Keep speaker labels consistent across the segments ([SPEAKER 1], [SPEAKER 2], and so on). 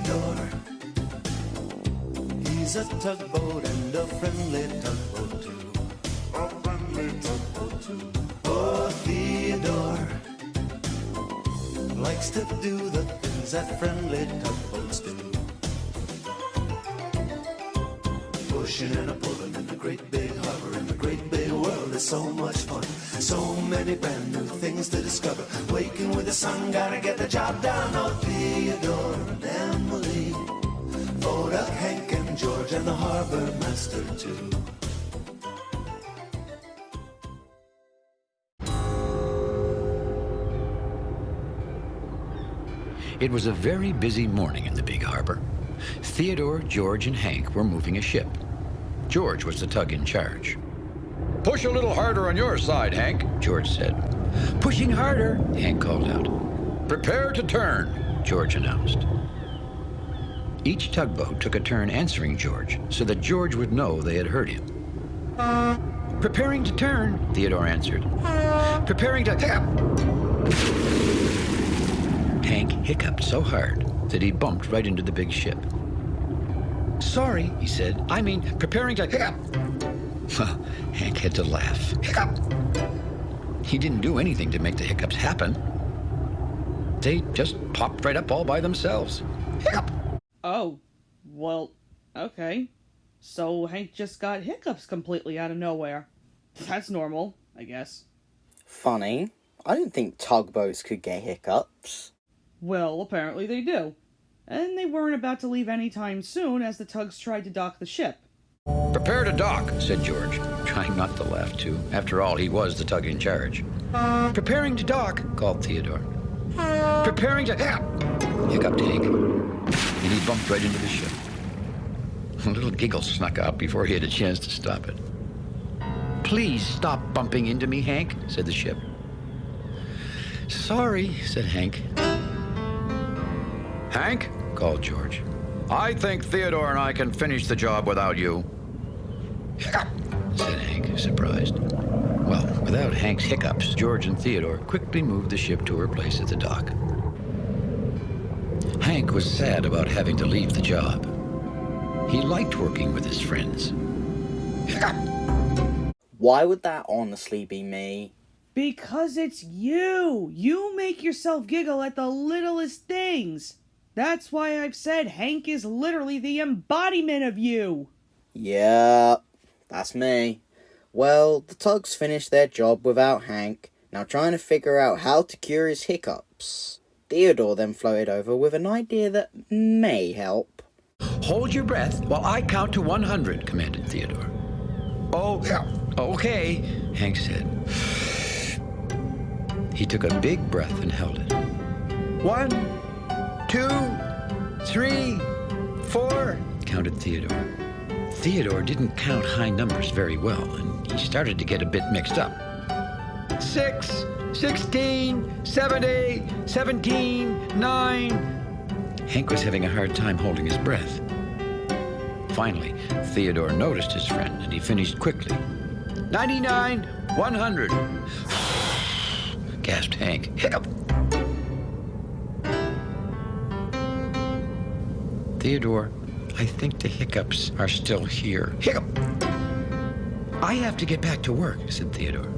[SPEAKER 1] Theodore. He's a tugboat and a friendly tugboat too. A friendly tugboat too. Oh, Theodore likes to do the things that friendly tugboats do. Pushing and a pulling in the great big harbor, in the great big world is so much fun. So many brand new things to discover. Waking with the sun, gotta get the job done. Oh, Theodore and Emily, Bodak, Hank and George, and the harbor master too.
[SPEAKER 2] It was a very busy morning in the big harbor. Theodore, George, and Hank were moving a ship. George was the tug in charge.
[SPEAKER 3] Push a little harder on your side, Hank,
[SPEAKER 2] George said. Pushing harder, Hank called out.
[SPEAKER 3] Prepare to turn,
[SPEAKER 2] George announced. Each tugboat took a turn answering George so that George would know they had heard him. Preparing to turn, Theodore answered. Preparing to... Hank hiccuped so hard that he bumped right into the big ship. Sorry, he said. I mean, preparing to hiccup. Well, Hank had to laugh. Hiccup! He didn't do anything to make the hiccups happen. They just popped right up all by themselves. Hiccup!
[SPEAKER 4] Oh, well, okay. So Hank just got hiccups completely out of nowhere. That's normal, I guess.
[SPEAKER 5] Funny. I didn't think tugboats could get hiccups.
[SPEAKER 4] Well, apparently they do. And they weren't about to leave anytime soon as the tugs tried to dock the ship.
[SPEAKER 3] Prepare to dock,
[SPEAKER 2] said George, trying not to laugh too. After all, he was the tug in charge. Preparing to dock, called Theodore. Preparing to... hiccuped Hank, and he bumped right into the ship. A little giggle snuck out before he had a chance to stop it. Please stop bumping into me, Hank, said the ship. Sorry, said Hank.
[SPEAKER 3] Hank,
[SPEAKER 2] called George.
[SPEAKER 3] I think Theodore and I can finish the job without you.
[SPEAKER 2] Hiccup, said Hank, surprised. Well, without Hank's hiccups, George and Theodore quickly moved the ship to her place at the dock. Hank was sad about having to leave the job. He liked working with his friends. Hiccup!
[SPEAKER 5] Why would that honestly be me?
[SPEAKER 4] Because it's you! You make yourself giggle at the littlest things! That's why I've said Hank is literally the embodiment of you!
[SPEAKER 5] Yep, that's me. Well, the tugs finished their job without Hank, now trying to figure out how to cure his hiccups. Theodore then floated over with an idea that may help.
[SPEAKER 2] Hold your breath while I count to 100, commanded Theodore. Oh, yeah, okay, Hank said. He took a big breath and held it. 1, 2, 3, 4, counted Theodore. Theodore didn't count high numbers very well, and he started to get a bit mixed up. 6, 16, 17, 17, 9. Hank was having a hard time holding his breath. Finally, Theodore noticed his friend, and he finished quickly. 99, 100. Gasped Hank. Hiccup! Theodore, I think the hiccups are still here. Hiccup! I have to get back to work, said Theodore.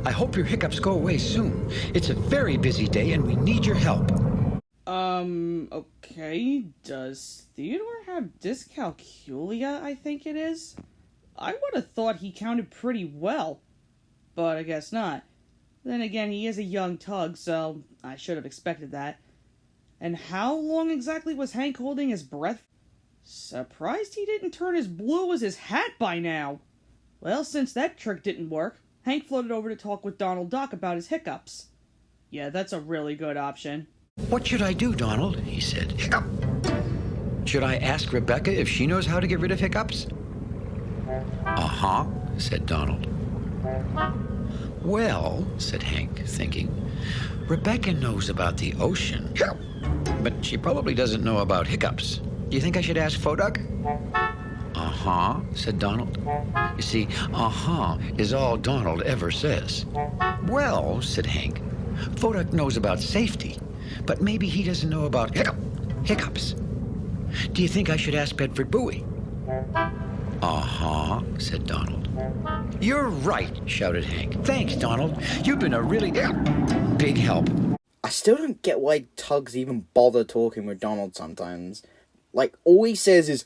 [SPEAKER 2] I hope your hiccups go away soon. It's a very busy day and we need your help.
[SPEAKER 4] Okay. Does Theodore have dyscalculia, I think it is? I would have thought he counted pretty well, but I guess not. Then again, he is a young tug, so I should have expected that. And how long exactly was Hank holding his breath? Surprised he didn't turn as blue as his hat by now. Well, since that trick didn't work, Hank floated over to talk with Donald Duck about his hiccups. Yeah, that's a really good option.
[SPEAKER 2] What should I do, Donald? He said. Hiccup! Should I ask Rebecca if she knows how to get rid of hiccups? Uh-huh, said Donald. Well, said Hank, thinking, Rebecca knows about the ocean, but she probably doesn't know about hiccups. Do you think I should ask Foduck? Uh-huh, said Donald. You see, uh-huh is all Donald ever says. Well, said Hank, Foduck knows about safety, but maybe he doesn't know about hiccups. Do you think I should ask Bedford Bowie? Uh-huh, said Donald. You're right, shouted Hank. Thanks, Donald. You've been a really big help.
[SPEAKER 5] I still don't get why Tugs even bother talking with Donald sometimes. Like, all he says is,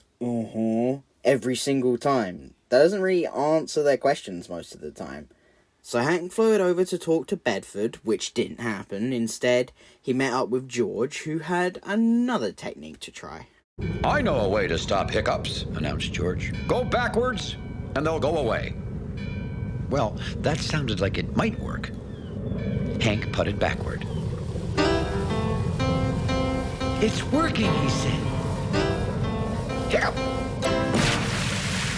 [SPEAKER 5] every single time. That doesn't really answer their questions most of the time. So Hank floated over to talk to Bedford, which didn't happen. Instead, he met up with George, who had another technique to try.
[SPEAKER 3] I know a way to stop hiccups, announced George. Go backwards, and they'll go away.
[SPEAKER 2] Well, that sounded like it might work. Hank putted backward. It's working, he said.
[SPEAKER 3] Hiccup!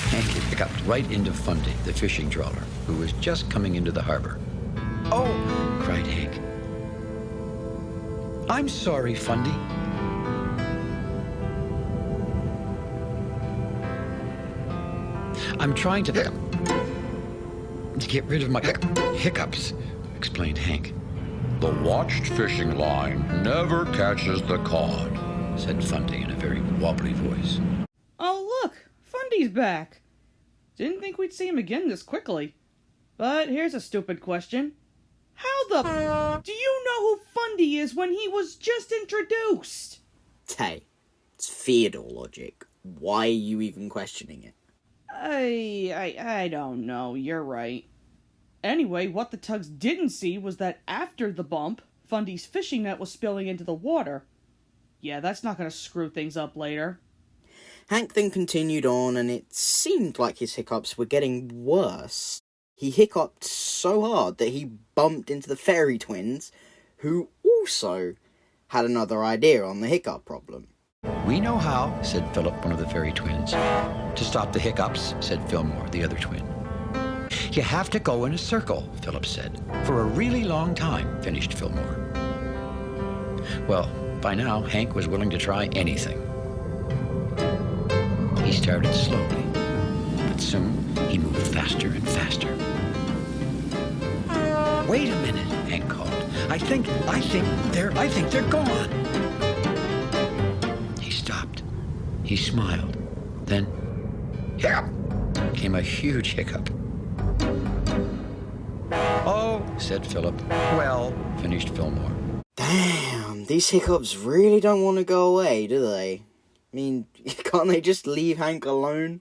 [SPEAKER 2] Hank hiccuped right into Fundy, the fishing trawler, who was just coming into the harbor. Oh, cried Hank. I'm sorry, Fundy. I'm trying to get rid of my hiccups, explained Hank.
[SPEAKER 3] The watched fishing line never catches the cod,
[SPEAKER 2] said Fundy in a very wobbly voice.
[SPEAKER 4] Oh, look! Fundy's back! Didn't think we'd see him again this quickly. But here's a stupid question. How the do you know who Fundy is when he was just introduced?
[SPEAKER 5] Hey, it's Theodore logic. Why are you even questioning it?
[SPEAKER 4] I don't know, you're right. Anyway, what the Tugs didn't see was that after the bump, Fundy's fishing net was spilling into the water. Yeah, that's not gonna screw things up later.
[SPEAKER 5] Hank then continued on, and it seemed like his hiccups were getting worse. He hiccuped so hard that he bumped into the fairy twins, who also had another idea on the hiccup problem.
[SPEAKER 2] We know how, said Philip, one of the fairy twins. To stop the hiccups, said Fillmore, the other twin. You have to go in a circle, Philip said. For a really long time, finished Fillmore. Well, by now, Hank was willing to try anything. He started slowly, but soon he moved faster and faster. Wait a minute, Hank called. I think they're gone. He stopped. He smiled. Then, hiccup! Came a huge hiccup. Oh, said Philip. Well, finished Fillmore.
[SPEAKER 5] Damn, these hiccups really don't want to go away, do they? I mean, can't they just leave Hank alone?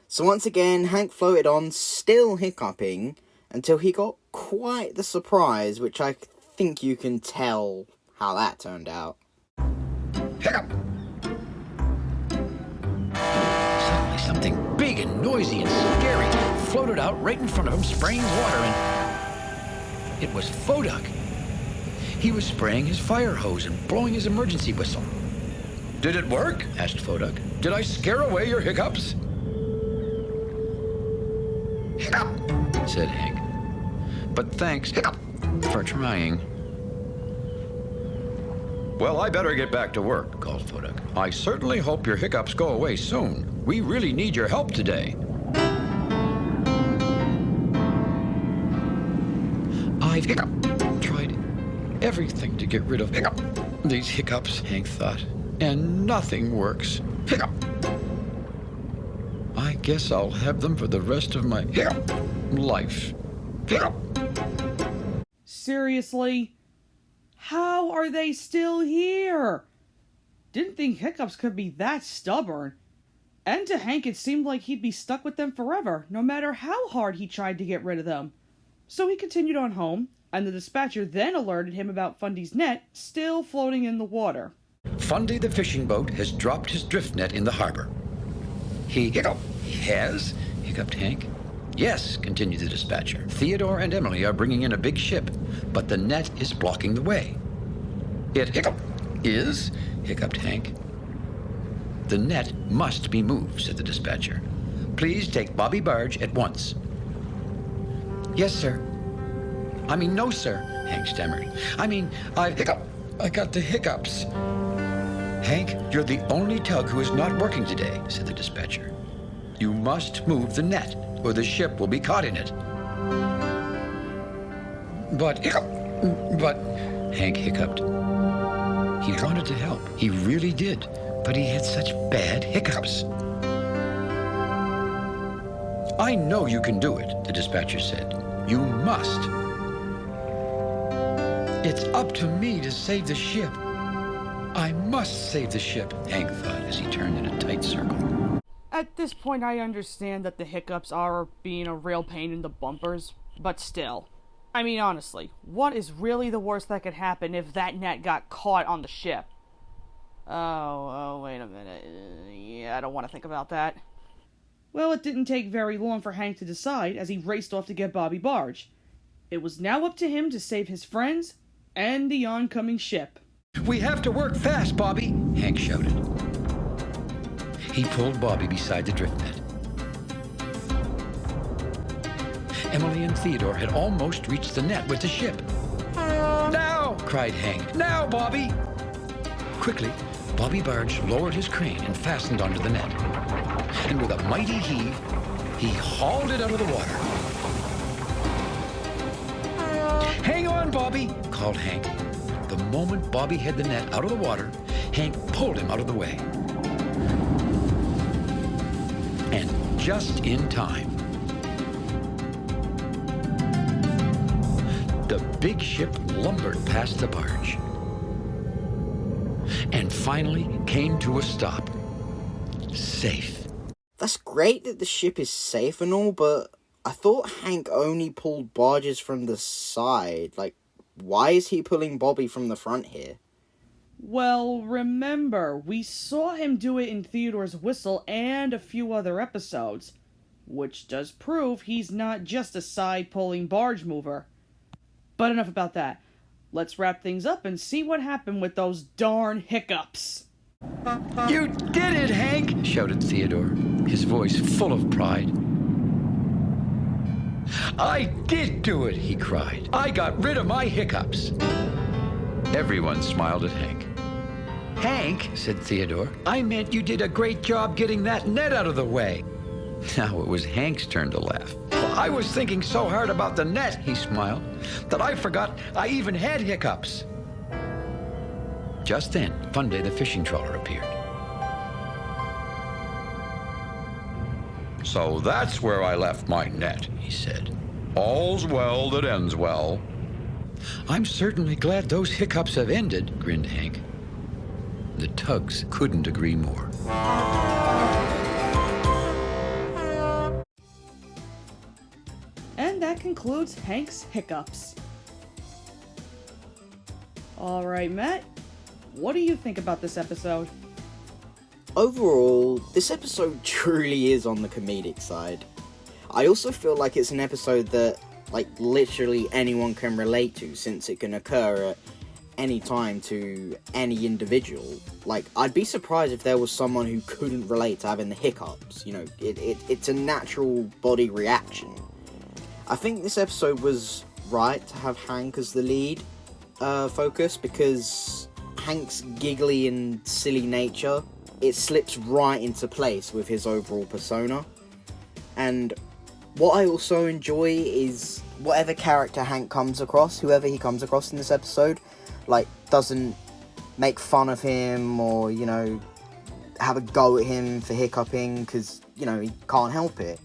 [SPEAKER 5] So once again, Hank floated on, still hiccuping, until he got quite the surprise, which I think you can tell how that turned out.
[SPEAKER 3] Hiccup!
[SPEAKER 2] Suddenly something big and noisy and scary floated out right in front of him, spraying water, and it was Phoduck. He was spraying his fire hose and blowing his emergency whistle.
[SPEAKER 3] Did it work?
[SPEAKER 2] Asked Phoduck.
[SPEAKER 3] Did I scare away your hiccups? Hiccup!
[SPEAKER 2] Said Hank. But thanks, hiccup, for trying.
[SPEAKER 3] Well, I better get back to work, called Phoduck. I certainly hope your hiccups go away soon. We really need your help today.
[SPEAKER 2] I've tried everything to get rid of these hiccups, Hank thought, and nothing works.
[SPEAKER 3] Hiccup!
[SPEAKER 2] I guess I'll have them for the rest of my life.
[SPEAKER 3] Hiccup!
[SPEAKER 4] Seriously? How are they still here? Didn't think hiccups could be that stubborn. And to Hank it seemed like he'd be stuck with them forever, no matter how hard he tried to get rid of them. So he continued on home, and the dispatcher then alerted him about Fundy's net still floating in the water.
[SPEAKER 2] Fundy the fishing boat has dropped his drift net in the harbor. He has? Hiccuped Hank. Yes, continued the dispatcher. Theodore and Emily are bringing in a big ship, but the net is blocking the way. It is? Hiccuped Hank. The net must be moved, said the dispatcher. Please take Bobby Barge at once. Yes, sir. No, sir, Hank stammered. I got the hiccups. Hank, you're the only tug who is not working today, said the dispatcher. You must move the net, or the ship will be caught in it. But Hank hiccuped. He wanted to help. He really did. but he had such bad hiccups. I know you can do it, the dispatcher said. You must. It's up to me to save the ship. I must save the ship, Hank thought as he turned in a tight circle.
[SPEAKER 4] At this point, I understand that the hiccups are being a real pain in the bumpers, but still. I mean, honestly, what is really the worst that could happen if that net got caught on the ship? Oh, wait a minute. Yeah, I don't want to think about that. Well, it didn't take very long for Hank to decide as he raced off to get Bobby Barge. It was now up to him to save his friends and the oncoming ship.
[SPEAKER 2] We have to work fast, Bobby, Hank shouted. He pulled Bobby beside the drift net. Emily and Theodore had almost reached the net with the ship. Now, cried Hank. Now, Bobby! Quickly, Bobby Barge lowered his crane and fastened onto the net. And with a mighty heave, he hauled it out of the water. Hang on, Bobby, called Hank. The moment Bobby had the net out of the water, Hank pulled him out of the way. And just in time, the big ship lumbered past the barge and finally came to a stop. Safe.
[SPEAKER 5] That's great that the ship is safe and all, but I thought Hank only pulled barges from the side. Like, why is he pulling Bobby from the front here?
[SPEAKER 4] Well, remember, we saw him do it in Theodore's Whistle and a few other episodes, which does prove he's not just a side-pulling barge mover. But enough about that. Let's wrap things up and see what happened with those darn hiccups.
[SPEAKER 2] You did it, Hank, shouted Theodore, his voice full of pride. I did do it, he cried. I got rid of my hiccups. Everyone smiled at Hank. Hank, said Theodore, I meant you did a great job getting that net out of the way. Now it was Hank's turn to laugh. Well, I was thinking so hard about the net, he smiled, that I forgot I even had hiccups. Just then, Funday the fishing trawler appeared.
[SPEAKER 3] So that's where I left my net,
[SPEAKER 2] He said.
[SPEAKER 3] All's well that ends well.
[SPEAKER 2] I'm certainly glad those hiccups have ended, grinned Hank. The tugs couldn't agree more.
[SPEAKER 4] And that concludes Hank's hiccups. Alright, Matt, what do you think about this episode?
[SPEAKER 5] Overall, this episode truly is on the comedic side. I also feel like it's an episode that, like, literally anyone can relate to, since it can occur at any time to any individual. Like, I'd be surprised if there was someone who couldn't relate to having the hiccups. You know, it's a natural body reaction. I think this episode was right to have Hank as the lead focus, because Hank's giggly and silly nature, it slips right into place with his overall persona. And what I also enjoy is whatever character Hank comes across, whoever he comes across in this episode, like, doesn't make fun of him or, you know, have a go at him for hiccuping, because, you know, he can't help it.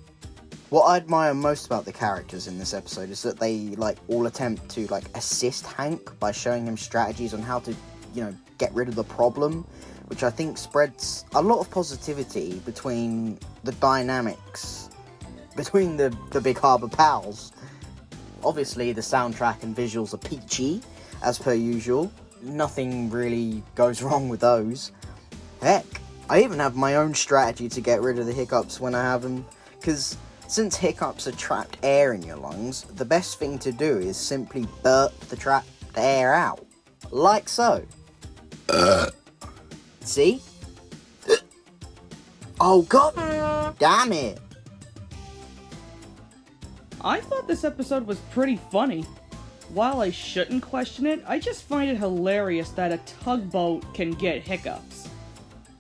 [SPEAKER 5] What I admire most about the characters in this episode is that they, like, all attempt to, like, assist Hank by showing him strategies on how to, you know, get rid of the problem, which I think spreads a lot of positivity between the dynamics between the Big Harbour pals. Obviously, the soundtrack and visuals are peachy, as per usual. Nothing really goes wrong with those. Heck, I even have my own strategy to get rid of the hiccups when I have them, because since hiccups are trapped air in your lungs, the best thing to do is simply burp the trapped air out. Like so. See? Oh god damn it!
[SPEAKER 4] I thought this episode was pretty funny. While I shouldn't question it, I just find it hilarious that a tugboat can get hiccups.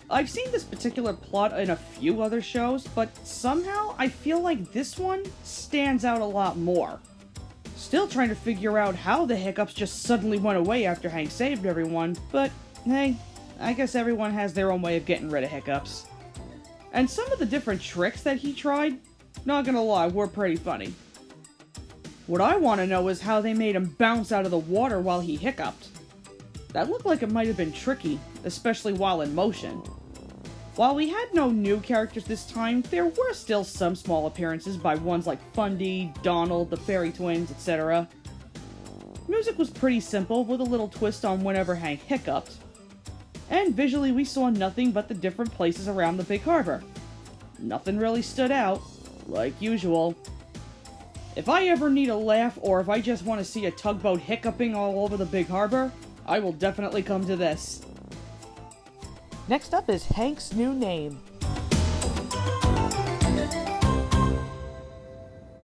[SPEAKER 4] I've seen this particular plot in a few other shows, but somehow I feel like this one stands out a lot more. Still trying to figure out how the hiccups just suddenly went away after Hank saved everyone, but hey, I guess everyone has their own way of getting rid of hiccups. And some of the different tricks that he tried, not gonna lie, were pretty funny. What I want to know is how they made him bounce out of the water while he hiccuped. That looked like it might have been tricky, especially while in motion. While we had no new characters this time, there were still some small appearances by ones like Fundy, Donald, the Fairy Twins, etc. Music was pretty simple, with a little twist on whenever Hank hiccuped. And visually we saw nothing but the different places around the big harbor. Nothing really stood out, like usual. If I ever need a laugh, or if I just want to see a tugboat hiccuping all over the big harbor, I will definitely come to this.
[SPEAKER 6] Next up is Hank's new name.